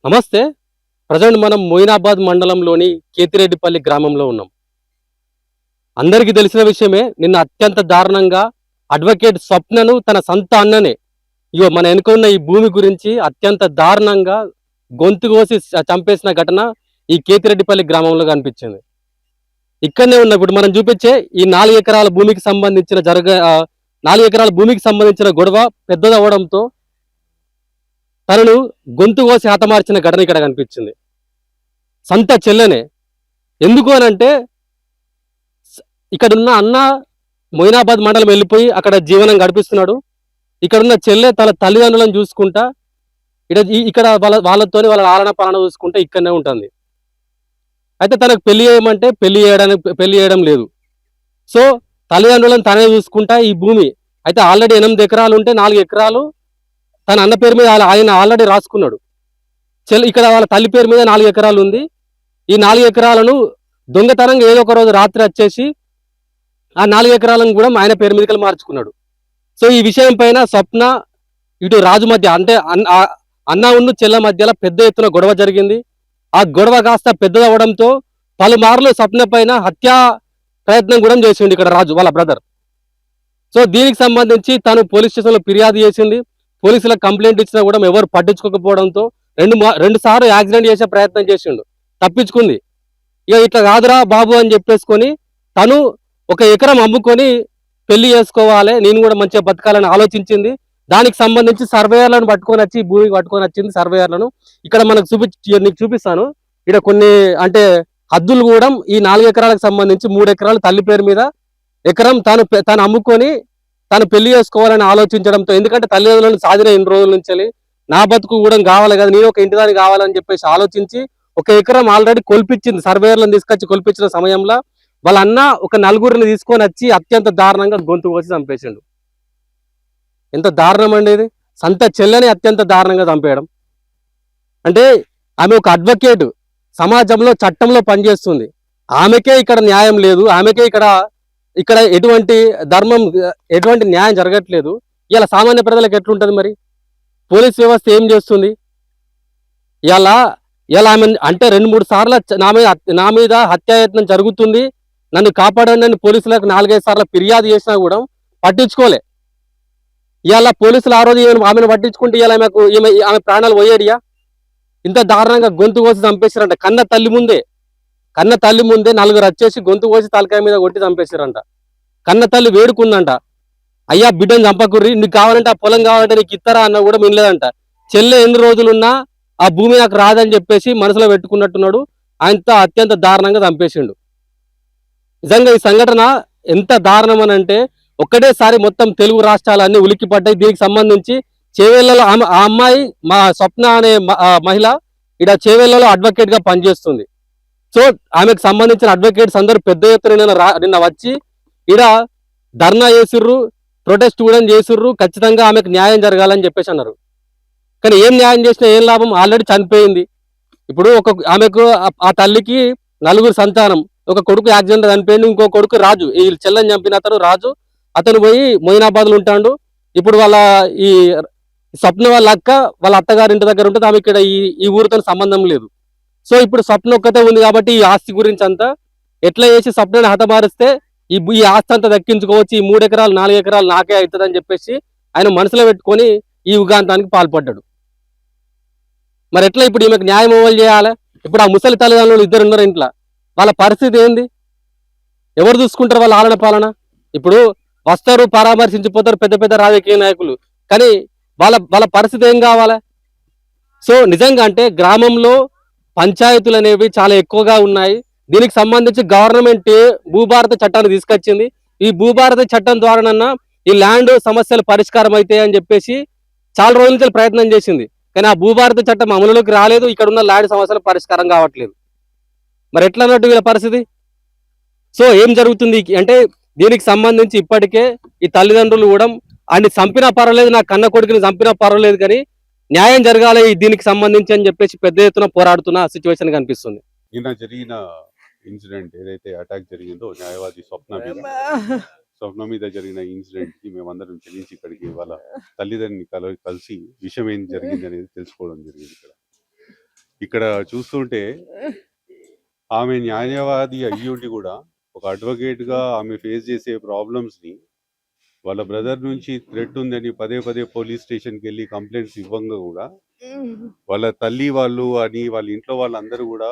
నమస్తే. ప్రజెంట్ మనం మొయినాబాద్ మండలంలోని కేతిరెడ్డిపల్లి గ్రామంలో ఉన్నాం. అందరికీ తెలిసిన విషయమే. నిన్న అత్యంత దారుణంగా అడ్వకేట్ స్వప్నను తన సొంత అన్ననే మన వెనుక ఉన్న ఈ భూమి గురించి అత్యంత దారుణంగా గొంతు కోసి చంపేసిన ఘటన ఈ కేతిరెడ్డిపల్లి గ్రామంలో కనిపించింది. ఇక్కడనే ఉన్న ఇప్పుడు మనం చూపించే ఈ 4 ఎకరాల భూమికి సంబంధించిన 4 ఎకరాల భూమికి సంబంధించిన గొడవ పెద్దదవడంతో తనను గొంతు కోసి హతమార్చిన ఘటన ఇక్కడ కనిపించింది. సంత చెల్లెనే. ఎందుకు అనంటే ఇక్కడున్న అన్న మొయినాబాద్ మండలం వెళ్ళిపోయి అక్కడ జీవనం గడిపిస్తున్నాడు. ఇక్కడున్న చెల్లె తన తల్లిదండ్రులను చూసుకుంటా ఇక్కడ వాళ్ళతోని వాళ్ళ ఆలన పాలన చూసుకుంటే ఇక్కడనే ఉంటుంది. అయితే తనకు పెళ్లి చేయమంటే పెళ్లి చేయడం లేదు. సో తల్లిదండ్రులను తనే చూసుకుంటా ఈ భూమి అయితే ఆల్రెడీ 8 ఎకరాలు ఉంటే 4 ఎకరాలు తన అన్న పేరు మీద ఆయన ఆల్రెడీ రాసుకున్నాడు. ఇక్కడ వాళ్ళ తల్లి పేరు మీద 4 ఎకరాలు ఉంది. ఈ 4 ఎకరాలను దొంగతనంగా ఏదో ఒక రోజు రాత్రి వచ్చేసి ఆ 4 ఎకరాలను కూడా ఆయన పేరు మీదకి మార్చుకున్నాడు. సో ఈ విషయం పైన స్వప్న ఇటు రాజు మధ్య అంటే అన్న ఉన్న చెల్ల మధ్యలో పెద్ద ఎత్తున గొడవ జరిగింది. ఆ గొడవ కాస్త పెద్దదవడంతో పలుమార్లు స్వప్న పైన హత్యా ప్రయత్నం కూడా చేసిండు ఇక్కడ రాజు వాళ్ళ బ్రదర్. సో దీనికి సంబంధించి తను పోలీస్ స్టేషన్లో ఫిర్యాదు చేసింది. పోలీసులకు కంప్లైంట్ ఇచ్చినా కూడా ఎవరు పట్టించుకోకపోవడంతో రెండు సార్లు యాక్సిడెంట్ చేసే ప్రయత్నం చేసిండు, తప్పించుకుంది. ఇక ఇట్లా కాదురా బాబు అని చెప్పేసుకొని తను 1 ఎకరం అమ్ముకొని పెళ్లి చేసుకోవాలి, నేను కూడా మంచిగా బతకాలని ఆలోచించింది. దానికి సంబంధించి సర్వేయర్లను పట్టుకొని వచ్చి భూమికి పట్టుకొని వచ్చింది. సర్వేయర్లను ఇక్కడ మనకు నీకు చూపిస్తాను. ఇక్కడ కొన్ని అంటే హద్దులు కూడా ఈ 4 ఎకరాలకు సంబంధించి 3 ఎకరాలు తల్లి పేరు మీద, ఎకరం తను అమ్ముకొని తను పెళ్లి చేసుకోవాలని ఆలోచించడంతో, ఎందుకంటే తల్లిదండ్రులను సాధిన 2 రోజుల నుంచి నా బతుకు కూడా కావాలి కదా, నేను ఒక ఇంటిదాన్ని కావాలని చెప్పేసి ఆలోచించి 1 ఎకరం ఆల్రెడీ కొల్పించింది. సర్వేయర్లను తీసుకొచ్చి కొల్పించిన సమయంలో వాళ్ళ అన్న ఒక 4గురిని తీసుకొని వచ్చి అత్యంత దారుణంగా గొంతు కోసి చంపేసిండు. ఎంత దారుణం అండి ఇది! సంత చెల్లని అత్యంత దారుణంగా చంపేయడం అంటే ఆమె ఒక అడ్వకేట్, సమాజంలో చట్టంలో పనిచేస్తుంది. ఆమెకే ఇక్కడ న్యాయం లేదు, ఆమెకే ఇక్కడ ఎటువంటి ధర్మం ఎటువంటి న్యాయం జరగట్లేదు. ఇలా సామాన్య ప్రజలకు ఎట్లుంటుంది మరి? పోలీస్ వ్యవస్థ ఏం చేస్తుంది? ఇలా ఆమె అంటే 2-3 సార్లు నా మీద హత్యాయత్నం జరుగుతుంది, నన్ను కాపాడండి అని పోలీసులకు 4-5 సార్లు ఫిర్యాదు చేసినా కూడా పట్టించుకోలే. ఇవాళ పోలీసులు ఆ రోజు ఆమెను పట్టించుకుంటే ఇలా ఆమె ప్రాణాలు పోయేడియా? ఇంత దారుణంగా గొంతు కోసి చంపేశారంట. కన్న తల్లి ముందే 4 వచ్చేసి గొంతు కోసి తలకాయ మీద కొట్టి చంపేశారంట. కన్న తల్లి వేడుకుందంట, అయ్యా బిడ్డను చంపకుర్రి, నీకు కావాలంటే ఆ పొలం కావాలంటే నీకు ఇస్తారా అన్న కూడా వినలేదంట. చెల్లె ఎన్ని రోజులున్నా ఆ భూమి నాకు రాదని చెప్పేసి మనసులో పెట్టుకున్నట్టున్నాడు. ఆయనతో అత్యంత దారుణంగా చంపేసిండు. నిజంగా ఈ సంఘటన ఎంత దారుణం అని అంటే ఒక్కటేసారి మొత్తం తెలుగు రాష్ట్రాలన్నీ ఉలిక్కిపడ్డాయి. దీనికి సంబంధించి చేవెళ్లలో ఆ అమ్మాయి మా స్వప్న అనే మహిళ ఇక్కడ చేవెళ్లలో అడ్వకేట్ గా పనిచేస్తుంది. సో ఆమెకు సంబంధించిన అడ్వకేట్స్ అందరూ పెద్ద ఎత్తున నిన్న వచ్చి ఇక్కడ ధర్నా చేసిర్రు, ప్రొటెస్ట్ కూడా చేసిర్రు. ఖచ్చితంగా ఆమెకు న్యాయం జరగాలని చెప్పేసి అన్నారు. కానీ ఏం న్యాయం చేసినా ఏం లాభం? ఆల్రెడీ చనిపోయింది. ఇప్పుడు ఆమెకు ఆ తల్లికి 4 సంతానం, ఒక కొడుకు యాక్సిడెంట్ చనిపోయింది, ఇంకో కొడుకు రాజు, ఈ చెల్లని చంపిన అతను రాజు, అతను పోయి మొయినాబాద్లో ఉంటాడు. ఇప్పుడు వాళ్ళ ఈ స్వప్న వాళ్ళ అక్క వాళ్ళ అత్తగారి ఇంటి దగ్గర ఉంటుంది. ఆమె ఇక్కడ ఈ ఊరితో సంబంధం లేదు. సో ఇప్పుడు స్వప్న ఒక్కతే ఉంది కాబట్టి ఈ ఆస్తి గురించి అంతా ఎట్లా చేసి స్వప్నని హతమారిస్తే ఈ ఆస్తి అంతా దక్కించుకోవచ్చు, ఈ 3 ఎకరాలు 4 ఎకరాలు నాకే అవుతుంది అని చెప్పేసి ఆయన మనసులో పెట్టుకొని ఈ ఉగాంతానికి పాల్పడ్డాడు. మరి ఎట్లా ఇప్పుడు ఈమెకు న్యాయం అమలు చేయాలి? ఇప్పుడు ఆ ముసలి తల్లిదండ్రులు 2 ఉన్నారు ఇంట్లో, వాళ్ళ పరిస్థితి ఏంది? ఎవరు చూసుకుంటారు వాళ్ళ ఆలన పాలన? ఇప్పుడు వస్తారు, పరామర్శించిపోతారు పెద్ద పెద్ద రాజకీయ నాయకులు, కానీ వాళ్ళ పరిస్థితి ఏం కావాలి? సో నిజంగా అంటే గ్రామంలో పంచాయతీలు అనేవి చాలా ఎక్కువగా ఉన్నాయి. దీనికి సంబంధించి గవర్నమెంట్ భూభారత చట్టాన్ని తీసుకొచ్చింది. ఈ భూభారత చట్టం ద్వారానన్నా ఈ ల్యాండ్ సమస్యలు పరిష్కారం అవుతాయి అని చెప్పేసి చాలా రోజుల నుంచి ప్రయత్నం చేసింది. కానీ ఆ భూభారత చట్టం అమలులోకి రాలేదు. ఇక్కడ ఉన్న ల్యాండ్ సమస్యలు పరిష్కారం కావట్లేదు. మరి ఎట్లా అన్నట్టు వీళ్ళ పరిస్థితి? సో ఏం జరుగుతుంది అంటే దీనికి సంబంధించి ఇప్పటికే ఈ తల్లిదండ్రులు కూడా ఆయన్ని చంపినా పర్వాలేదు, నా కన్న కొడుకుని చంపినా పర్వాలేదు, కానీ న్యాయం జరగాలి దీనికి సంబంధించి అని చెప్పేసి పెద్ద ఎత్తున పోరాడుతున్న సిచ్యువేషన్ కనిపిస్తుంది. నిన్న జరిగిన ఇన్సిడెంట్ ఏదైతే అటాక్ జరిగిందో న్యాయవాది స్వప్న మీద జరిగిన ఇన్సిడెంట్ కి మేమందరం చెల్లించి ఇక్కడికి వాళ్ళ తల్లిదండ్రుని కలిసి విషయం ఏం జరిగింది అనేది తెలుసుకోవడం జరిగింది. ఇక్కడ ఇక్కడ చూస్తుంటే ఆమె న్యాయవాది అయ్యుండి కూడా ఒక అడ్వకేట్ గా ఆమె ఫేస్ చేసే ప్రాబ్లమ్స్ ని వాళ్ళ బ్రదర్ నుంచి థ్రెట్ ఉందని పదే పదే పోలీస్ స్టేషన్కి వెళ్ళి కంప్లైంట్స్ ఇవ్వంగా కూడా వాళ్ళ తల్లి వాళ్ళు అని వాళ్ళ ఇంట్లో వాళ్ళందరూ కూడా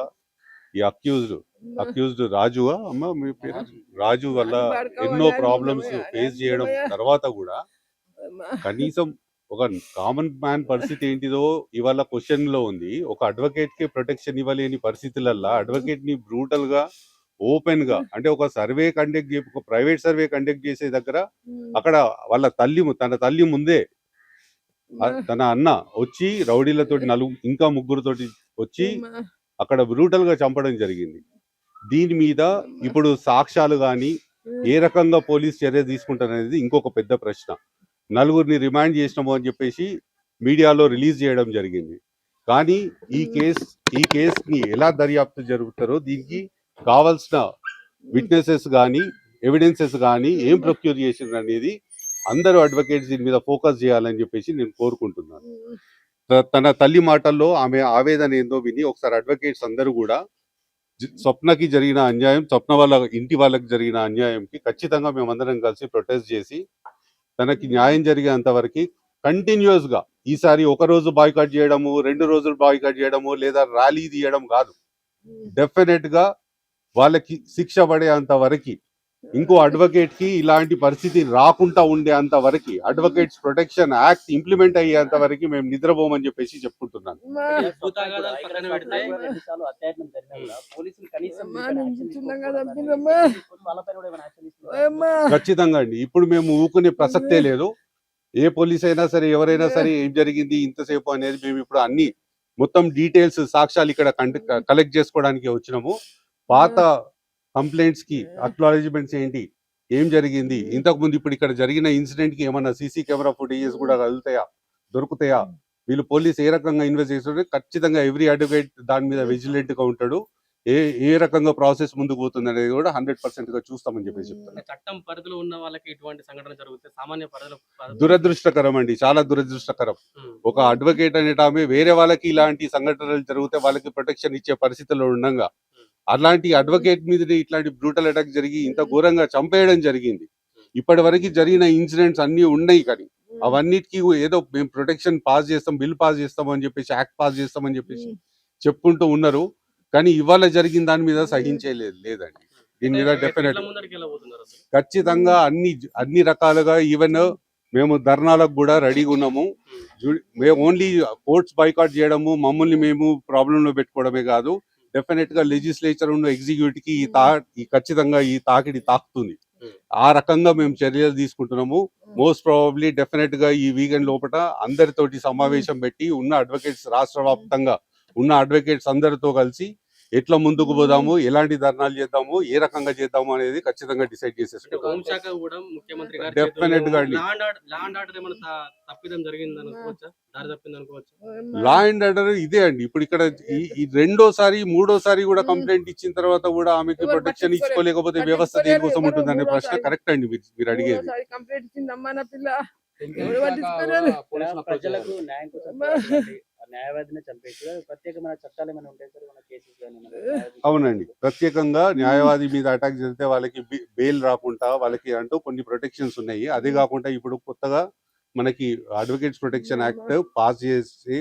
ఈ అక్యూజ్డ్ రాజువా అమ్మ మీ పేరు రాజు వల్ల ఎన్నో ప్రాబ్లమ్స్ ఫేస్ చేయడం తర్వాత కూడా కనీసం ఒక కామన్ మ్యాన్ పరిస్థితి ఏంటిదో ఇవాళ క్వశ్చన్ లో ఉంది. ఒక అడ్వకేట్ కి ప్రొటెక్షన్ ఇవ్వలేని పరిస్థితులల్లో అడ్వకేట్ ని బ్రూటల్ గా ఓపెన్ గా అంటే ఒక సర్వే కండక్ట్ చేసి ఒక ప్రైవేట్ సర్వే కండక్ట్ చేసే దగ్గర అక్కడ వాళ్ళ తన తల్లి ముందే తన అన్న వచ్చి రౌడీలతోటి ఇంకా ముగ్గురుతోటి వచ్చి అక్కడ బ్రూటల్ గా చంపడం జరిగింది. దీని మీద ఇప్పుడు సాక్ష్యాలు గాని ఏ రకంగా పోలీస్ చర్య తీసుకుంటారనేది ఇంకొక పెద్ద ప్రశ్న. నలుగురిని రిమాండ్ చేసినాము అని చెప్పేసి మీడియాలో రిలీజ్ చేయడం జరిగింది. కానీ ఈ కేసుని ఎలా దర్యాప్తు జరుగుతారో దీనికి కావాల్సిన విట్నెసెస్ కానీ ఎవిడెన్సెస్ కానీ ఏం ప్రొక్యూర్ చేసిండ్రు అనేది అందరూ అడ్వకేట్స్ దీని మీద ఫోకస్ చేయాలని చెప్పేసి నేను కోరుకుంటున్నాను. తన తల్లి మాటల్లో ఆమె ఆవేదన ఏందో విని ఒకసారి అడ్వకేట్స్ అందరూ కూడా స్వప్నకి జరిగిన అన్యాయం, స్వప్న వాళ్ళ ఇంటి వాళ్ళకి జరిగిన అన్యాయంకి ఖచ్చితంగా మేమందరం కలిసి ప్రొటెస్ట్ చేసి తనకి న్యాయం జరిగేంత వరకు కంటిన్యూస్ గా ఈసారి ఒక రోజు బాయ్కాట్ చేయడము, 2 రోజులు బాయ్కాట్ చేయడము లేదా ర్యాలీ తీయడం కాదు, డెఫినెట్ గా వాళ్ళకి శిక్ష పడేంత వరకు, ఇంకో అడ్వకేట్ కి ఇలాంటి పరిస్థితి రాకుండా ఉండేంత వరకు, అడ్వకేట్స్ ప్రొటెక్షన్ యాక్ట్ ఇంప్లిమెంట్ అయ్యేంత వరకు మేము నిద్రపోమని చెప్పేసి చెప్పుకుంటున్నాను. ఖచ్చితంగా అండి, ఇప్పుడు మేము ఊకునే ప్రసక్తే లేదు. ఏ పోలీస్ అయినా సరే ఎవరైనా సరే ఏం జరిగింది ఇంతసేపు అనేది మేము ఇప్పుడు అన్ని మొత్తం డీటెయిల్స్ సాక్ష్యాలు ఇక్కడ కలెక్ట్ చేసుకోవడానికి వచ్చినాము. పాత కంప్లైంట్స్ కి అక్నాలెడ్జ్మెంట్స్ ఏంటి, ఏం జరిగింది ఇంతకు ముందు, ఇప్పుడు ఇక్కడ జరిగిన ఇన్సిడెంట్ కి ఏమన్నా సీసీ కెమెరా ఫుటేజెస్ కూడా దొరుకుతాయా, వీళ్ళు పోలీస్ ఏ రకంగా ఇన్వెస్ట్ చేస్తుంటే ఖచ్చితంగా ఎవ్రీ అడ్వకేట్ దాని మీద విజిలెంట్ గా ఉంటాడు. ఏ రకంగా ప్రాసెస్ ముందుకు పోతుంది అనేది కూడా 100% గా చూస్తామని చెప్పేసి చెప్తాను. చట్టం పరిధిలో ఉన్న వాళ్ళకి ఇటువంటి సంఘటన జరిగితే సామాన్య పరిధిలో దురదృష్టకరం అండి, చాలా దురదృష్టకరం. ఒక అడ్వకేట్ అనేట ఆమె వేరే వాళ్ళకి ఇలాంటి సంఘటనలు జరిగితే వాళ్ళకి ప్రొటెక్షన్ ఇచ్చే పరిస్థితుల్లో ఉండగా అలాంటి అడ్వకేట్ మీద ఇట్లాంటి బ్రూటల్ అటాక్ జరిగి ఇంత ఘోరంగా చంపేయడం జరిగింది. ఇప్పటి వరకు జరిగిన ఇన్సిడెంట్స్ అన్ని ఉన్నాయి, కానీ అవన్నిటికీ ఏదో మేము ప్రొటెక్షన్ పాస్ చేస్తాం, బిల్ పాస్ చేస్తాం అని చెప్పేసి, యాక్ట్ పాస్ చేస్తామని చెప్పేసి చెప్పుకుంటూ ఉన్నారు. కానీ ఇవాళ జరిగిన దాని మీద లేదండి. దీని మీద డెఫినెట్ ఖచ్చితంగా అన్ని రకాలుగా ఈవెన్ మేము ధర్నాలకు కూడా రెడీగా ఉన్నాము. మేము ఓన్లీ కోర్ట్స్ బాయ్కాట్ చేయడము, మమ్మల్ని మేము ప్రాబ్లంలో పెట్టుకోవడమే కాదు, డెఫినెట్ గా లెజిస్లేచర్ ఉన్న ఎగ్జిక్యూటివ్ కి ఖచ్చితంగా ఈ తాకిడి తాకుతుంది. ఆ రకంగా మేము చర్యలు తీసుకుంటున్నాము. మోస్ట్ ప్రాబబ్లీ డెఫినెట్ గా ఈ వీకెండ్ లోపల అందరితోటి సమావేశం పెట్టి ఉన్న అడ్వకేట్స్, రాష్ట్ర వ్యాప్తంగా ఉన్న అడ్వకేట్స్ అందరితో కలిసి ఎట్లా ముందుకు పోదాము, ఎలాంటి ధర్నాలు చేద్దాము, ఏ రకంగా చేద్దాము అనేది ఖచ్చితంగా డిసైడ్ చేసేసుకుంటాం. డెఫినెట్ గా లా అండ్ ఆర్డర్ ఇదే అండి. ఇప్పుడు ఇక్కడ ఈ రెండోసారి మూడోసారి కూడా కంప్లైంట్ ఇచ్చిన తర్వాత కూడా ఆమెకి ప్రొటెక్షన్ ఇచ్చుకోలేకపోతే వ్యవస్థ దేనికోసం ఉంటుందనే ప్రశ్న కరెక్ట్ అండి మీరు అడిగేది. అవునండి, ప్రత్యేకంగా న్యాయవాది మీద అటాక్ జరిగితే వాళ్ళకి బెయిల్ రాకుండా వాళ్ళకి అంటూ కొన్ని ప్రొటెక్షన్స్ ఉన్నాయి. అదే కాకుండా ఇప్పుడు కొత్తగా మనకి అడ్వకేట్స్ ప్రొటెక్షన్ యాక్ట్ పాస్ చేసే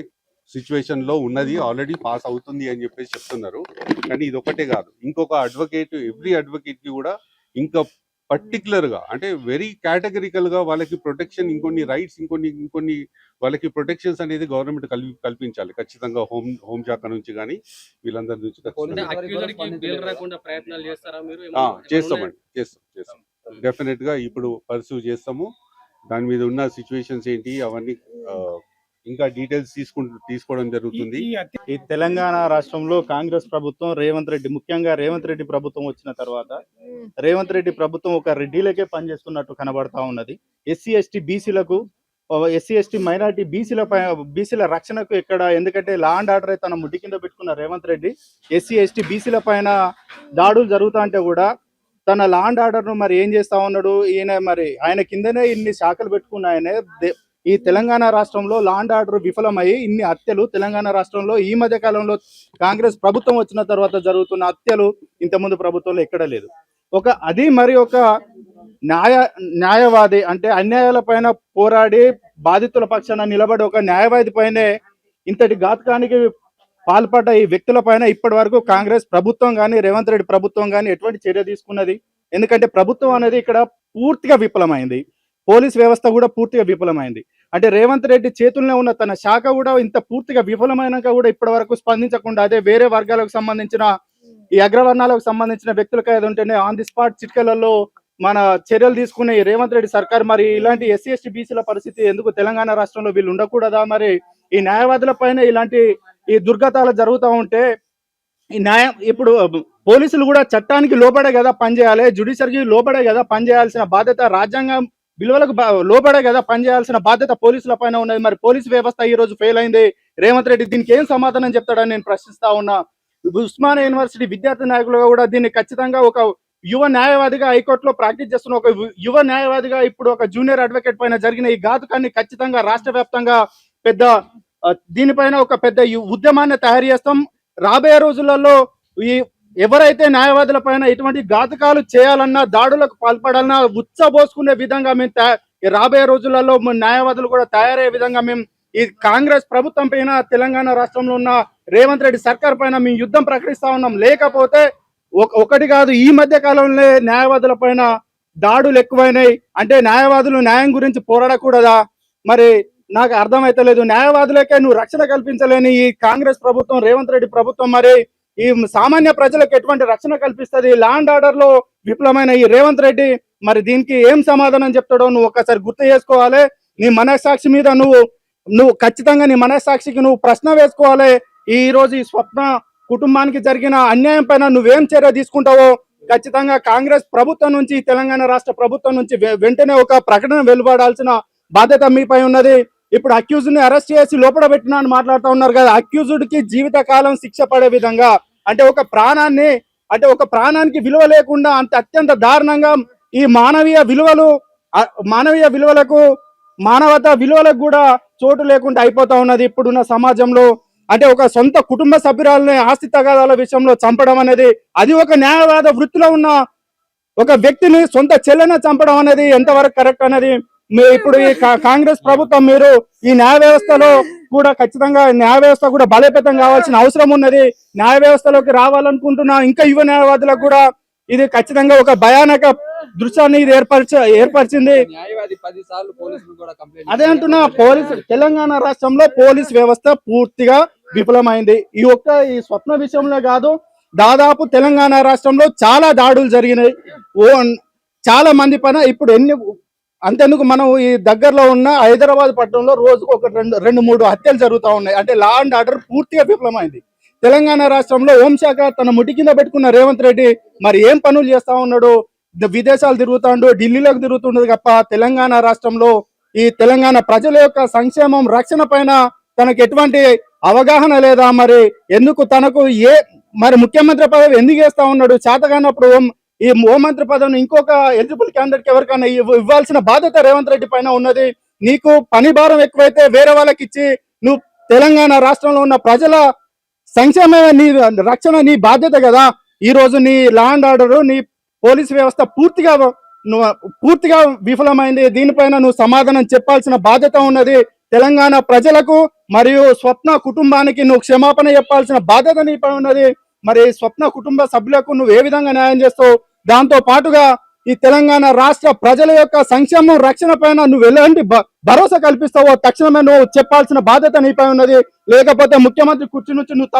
సిచ్యువేషన్ లో ఉన్నది, ఆల్రెడీ పాస్ అవుతుంది అని చెప్పేసి చెప్తున్నారు. కానీ ఇది ఒకటే కాదు, ఇంకొక అడ్వకేట్, ఎవ్రీ అడ్వకేట్ కి కూడా ఇంకా పర్టికులర్ గా అంటే వెరీ కేటగిరికల్ గా వాళ్ళకి ప్రొటెక్షన్, ఇంకొన్ని రైట్స్, ఇంకొన్ని వాళ్ళకి ప్రొటెక్షన్స్ అనేది గవర్నమెంట్ కల్పించాలి ఖచ్చితంగా. హోంశాఖ నుంచి కానీ వీళ్ళందరి నుంచి చేస్తామండి, చేస్తాం డెఫినెట్ గా. ఇప్పుడు పర్సూ చేస్తాము, దాని మీద ఉన్న సిచ్యువేషన్స్ ఏంటి అవన్నీ ఇంకా డీటెయిల్స్ తీసుకోవడం జరుగుతుంది. ఈ తెలంగాణ రాష్ట్రంలో కాంగ్రెస్ ప్రభుత్వం, ముఖ్యంగా రేవంత్ రెడ్డి ప్రభుత్వం వచ్చిన తర్వాత రేవంత్ రెడ్డి ప్రభుత్వం ఒక రెడ్డిలకే పనిచేస్తున్నట్టు కనబడతా ఉన్నది. ఎస్సీ ఎస్టీ మైనారిటీ బీసీల రక్షణకు ఎక్కడ, ఎందుకంటే లా అండ్ ఆర్డర్ తన ముడ్డి కింద పెట్టుకున్న రేవంత్ రెడ్డి ఎస్సీ ఎస్టీ బీసీల పైన దాడులు జరుగుతా అంటే కూడా తన లా అండ్ ఆర్డర్ ను మరి ఏం చేస్తా ఉన్నాడు ఈయన? మరి ఆయన కిందనే ఇన్ని శాఖలు పెట్టుకున్న ఆయన ఈ తెలంగాణ రాష్ట్రంలో లా అండ్ ఆర్డర్ విఫలమై ఇన్ని హత్యలు తెలంగాణ రాష్ట్రంలో ఈ మధ్య కాలంలో కాంగ్రెస్ ప్రభుత్వం వచ్చిన తర్వాత జరుగుతున్న హత్యలు ఇంతకుముందు ప్రభుత్వంలో ఎక్కడ లేదు. ఒక న్యాయవాది అంటే అన్యాయాల పైన పోరాడి బాధితుల పక్షాన నిలబడి ఒక న్యాయవాది పైనే ఇంతటి ఘాతకానికి పాల్పడ్డ ఈ వ్యక్తుల పైన ఇప్పటి వరకు కాంగ్రెస్ ప్రభుత్వం కానీ రేవంత్ రెడ్డి ప్రభుత్వం కానీ ఎటువంటి చర్య తీసుకున్నది? ఎందుకంటే ప్రభుత్వం అనేది ఇక్కడ పూర్తిగా విఫలమైంది, పోలీస్ వ్యవస్థ కూడా పూర్తిగా విఫలమైంది. అంటే రేవంత్ రెడ్డి చేతుల్లో ఉన్న తన శాఖ కూడా ఇంత పూర్తిగా విఫలమైనాక కూడా ఇప్పటి వరకు స్పందించకుండా అదే వేరే వర్గాలకు సంబంధించిన ఈ అగ్రవర్ణాలకు సంబంధించిన వ్యక్తులకి ఏది ఉంటేనే ఆన్ ది స్పాట్ చిట్కలలో మన చర్యలు తీసుకునే ఈ రేవంత్ రెడ్డి సర్కార్ మరి ఇలాంటి ఎస్సీ ఎస్టీ బీసీల పరిస్థితి ఎందుకు తెలంగాణ రాష్ట్రంలో వీళ్ళు ఉండకూడదా? మరి ఈ న్యాయవాదుల పైన ఇలాంటి ఈ దుర్గతాలు జరుగుతూ ఉంటే ఈ న్యాయం ఇప్పుడు పోలీసులు కూడా చట్టానికి లోబడే కదా పనిచేయాలి, జ్యుడిషియరీకి లోబడే కదా పనిచేయాల్సిన బాధ్యత, రాజ్యాంగం విలువలకు లోబడే కదా పనిచేయాల్సిన బాధ్యత పోలీసుల పైన ఉన్నది. మరి పోలీసు వ్యవస్థ ఈ రోజు ఫెయిల్ అయింది. రేవంత్ రెడ్డి దీనికి ఏం సమాధానం చెప్తాడని నేను ప్రశ్నిస్తా ఉన్నా. ఉస్మానియా యూనివర్సిటీ విద్యార్థి నాయకులుగా కూడా దీన్ని ఖచ్చితంగా ఒక యువ న్యాయవాదిగా హైకోర్టులో ప్రాక్టీస్ చేస్తున్న ఒక యువ న్యాయవాదిగా ఇప్పుడు ఒక జూనియర్ అడ్వకేట్ పైన జరిగిన ఈ ఘాతుకాన్ని ఖచ్చితంగా రాష్ట్ర వ్యాప్తంగా దీనిపైన ఒక పెద్ద ఉద్యమాన్ని తయారు చేస్తాం. రాబోయే రోజులలో ఈ ఎవరైతే న్యాయవాదుల పైన ఎటువంటి ఘాతకాలు చేయాలన్నా దాడులకు పాల్పడాలన్నా ఉచ్చబోసుకునే విధంగా మేము రాబోయే రోజులలో న్యాయవాదులు కూడా తయారయ్యే విధంగా మేము ఈ కాంగ్రెస్ ప్రభుత్వం పైన తెలంగాణ రాష్ట్రంలో ఉన్న రేవంత్ రెడ్డి సర్కార్ పైన మేము యుద్ధం ప్రకటిస్తా ఉన్నాం. లేకపోతే ఒకటి కాదు, ఈ మధ్య కాలంలో న్యాయవాదుల పైన దాడులు ఎక్కువైనాయి. అంటే న్యాయవాదులు న్యాయం గురించి పోరాడకూడదా? మరి నాకు అర్థమైతలేదు. న్యాయవాదులకే నువ్వు రక్షణ కల్పించలేని ఈ కాంగ్రెస్ ప్రభుత్వం, రేవంత్ రెడ్డి ప్రభుత్వం మరి ఈ సామాన్య ప్రజలకు ఎటువంటి రక్షణ కల్పిస్తుంది? లా అండ్ ఆర్డర్ లో విఫలమైన ఈ రేవంత్ రెడ్డి మరి దీనికి ఏం సమాధానం చెప్తాడో నువ్వు ఒకసారి గుర్తు చేసుకోవాలి. నీ మనస్సాక్షి మీద నువ్వు ఖచ్చితంగా నీ మనస్సాక్షికి నువ్వు ప్రశ్న వేసుకోవాలి. ఈ రోజు ఈ స్వప్న కుటుంబానికి జరిగిన అన్యాయం పైన నువ్వేం చర్య తీసుకుంటావో ఖచ్చితంగా కాంగ్రెస్ ప్రభుత్వం నుంచి, తెలంగాణ రాష్ట్ర ప్రభుత్వం నుంచి వెంటనే ఒక ప్రకటన వెలువడాల్సిన బాధ్యత మీపై ఉన్నది. ఇప్పుడు అక్యూజ్డ్ ని అరెస్ట్ చేసి లోపల పెట్టినా అని మాట్లాడుతూ ఉన్నారు కదా. అక్యూజ్డ్ కి జీవితకాలం శిక్ష పడే విధంగా అంటే ఒక ప్రాణానికి విలువ లేకుండా అత్యంత దారుణంగా ఈ మానవీయ విలువలకు మానవతా విలువలకు కూడా చోటు లేకుండా అయిపోతా ఉన్నది ఇప్పుడున్న సమాజంలో. అంటే ఒక సొంత కుటుంబ సభ్యురాలని ఆస్తి తగాదాల విషయంలో చంపడం అనేది, అది ఒక న్యాయవాద వృత్తిలో ఉన్న ఒక వ్యక్తిని సొంత చెల్లెని చంపడం అనేది ఎంతవరకు కరెక్ట్ అనేది ఇప్పుడు ఈ కాంగ్రెస్ ప్రభుత్వం మీరు ఈ న్యాయ వ్యవస్థలో కూడా ఖచ్చితంగా న్యాయ వ్యవస్థ కూడా బలోపేతం కావాల్సిన అవసరం ఉన్నది. న్యాయ వ్యవస్థలోకి రావాలనుకుంటున్న ఇంకా యువ న్యాయవాదులకు కూడా ఇది ఖచ్చితంగా ఒక భయానక దృశ్యాన్ని ఇది ఏర్పరిచింది. అదే అంటున్నా, తెలంగాణ రాష్ట్రంలో పోలీస్ వ్యవస్థ పూర్తిగా విఫలమైంది. ఈ స్వప్న విషయంలో కాదు, దాదాపు తెలంగాణ రాష్ట్రంలో చాలా దాడులు జరిగినాయి. చాలా మంది పైన ఇప్పుడు అంతెందుకు మనం ఈ దగ్గరలో ఉన్న హైదరాబాద్ పట్టణంలో రోజుకు ఒక 2-3 హత్యలు జరుగుతూ ఉన్నాయి. అంటే లా అండ్ ఆర్డర్ పూర్తిగా విఫలమైంది. తెలంగాణ రాష్ట్రంలో హోంశాఖ తన ముటి కింద పెట్టుకున్న రేవంత్ రెడ్డి మరి ఏం పనులు చేస్తా ఉన్నాడు? విదేశాలు తిరుగుతాడు, ఢిల్లీలోకి తిరుగుతుండదు తప్ప తెలంగాణ రాష్ట్రంలో ఈ తెలంగాణ ప్రజల యొక్క సంక్షేమం, రక్షణ పైన తనకు ఎటువంటి అవగాహన లేదా? మరి ఎందుకు తనకు మరి ముఖ్యమంత్రి పదవి ఎందుకు చేస్తా ఉన్నాడు? చేతగానప్పుడు ఈ హోంమంత్రి పదవిని ఇంకొక ఎలిజిబుల్ క్యాండిడేట్ ఎవరికైనా ఇవ్వాల్సిన బాధ్యత రేవంత్ రెడ్డి పైన ఉన్నది. నీకు పని భారం ఎక్కువైతే వేరే వాళ్ళకి ఇచ్చి నువ్వు తెలంగాణ రాష్ట్రంలో ఉన్న ప్రజల సంక్షేమ నీ రక్షణ నీ బాధ్యత కదా. ఈ రోజు నీ లా అండ్ ఆర్డర్, నీ పోలీస్ వ్యవస్థ పూర్తిగా విఫలమైంది. దీనిపైన నువ్వు సమాధానం చెప్పాల్సిన బాధ్యత ఉన్నది. తెలంగాణ ప్రజలకు మరియు స్వప్న కుటుంబానికి నువ్వు క్షమాపణ చెప్పాల్సిన బాధ్యత నీపై ఉన్నది. మరి స్వప్న కుటుంబ సభ్యులకు నువ్వు ఏ విధంగా న్యాయం చేస్తావు? దాంతో పాటుగా ఈ తెలంగాణ రాష్ట్ర ప్రజల యొక్క సంక్షేమం, రక్షణ పైన నువ్వు ఎలాంటి భరోసా కల్పిస్తావో తక్షణమే నువ్వు చెప్పాల్సిన బాధ్యత నీపై ఉన్నది. లేకపోతే ముఖ్యమంత్రి కుర్చీ నుంచి నువ్వు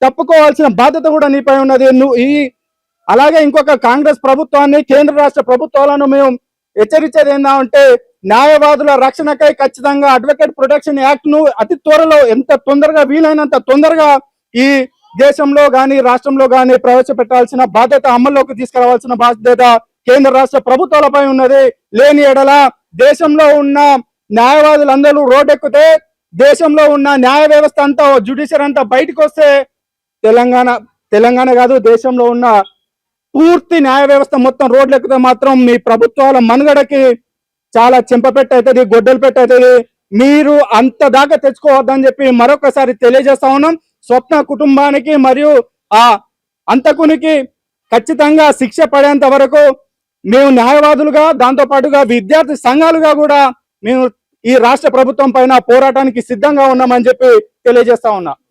తప్పుకోవాల్సిన బాధ్యత కూడా నీపై ఉన్నది. అలాగే ఇంకొక కాంగ్రెస్ ప్రభుత్వాన్ని, కేంద్ర రాష్ట్ర ప్రభుత్వాలను మేము హెచ్చరించేది ఏంటంటే న్యాయవాదుల రక్షణకై ఖచ్చితంగా అడ్వకేట్ ప్రొటెక్షన్ యాక్ట్ ను అతి త్వరలో ఎంత తొందరగా వీలైనంత తొందరగా ఈ దేశంలో గాని రాష్ట్రంలో గాని ప్రవేశపెట్టాల్సిన బాధ్యత, అమల్లోకి తీసుకురావాల్సిన బాధ్యత కేంద్ర రాష్ట్ర ప్రభుత్వాలపై ఉన్నది. లేని ఎడల దేశంలో ఉన్న న్యాయవాదులందరూ రోడ్డెక్కితే, దేశంలో ఉన్న న్యాయ వ్యవస్థ అంతా, జ్యుడిషియరీ అంతా బయటకు వస్తే తెలంగాణ కాదు దేశంలో ఉన్న పూర్తి న్యాయ వ్యవస్థ మొత్తం రోడ్లెక్కితే మాత్రం మీ ప్రభుత్వాల మనుగడకి చాలా చెంపపెట్టు అవుతుంది, గొడ్డలు పెట్టు అవుతుంది. మీరు అంత దాకా తెచ్చుకోవద్దని చెప్పి మరొకసారి తెలియజేస్తా ఉన్నాం. స్వప్న కుటుంబానికి మరియు ఆ అంతకునికి ఖచ్చితంగా శిక్ష పడేంత వరకు మేము న్యాయవాదులుగా, దాంతో పాటుగా విద్యార్థి సంఘాలుగా కూడా మేము ఈ రాష్ట్ర ప్రభుత్వం పైన పోరాటానికి సిద్ధంగా ఉన్నామని చెప్పి తెలియజేస్తా ఉన్నా.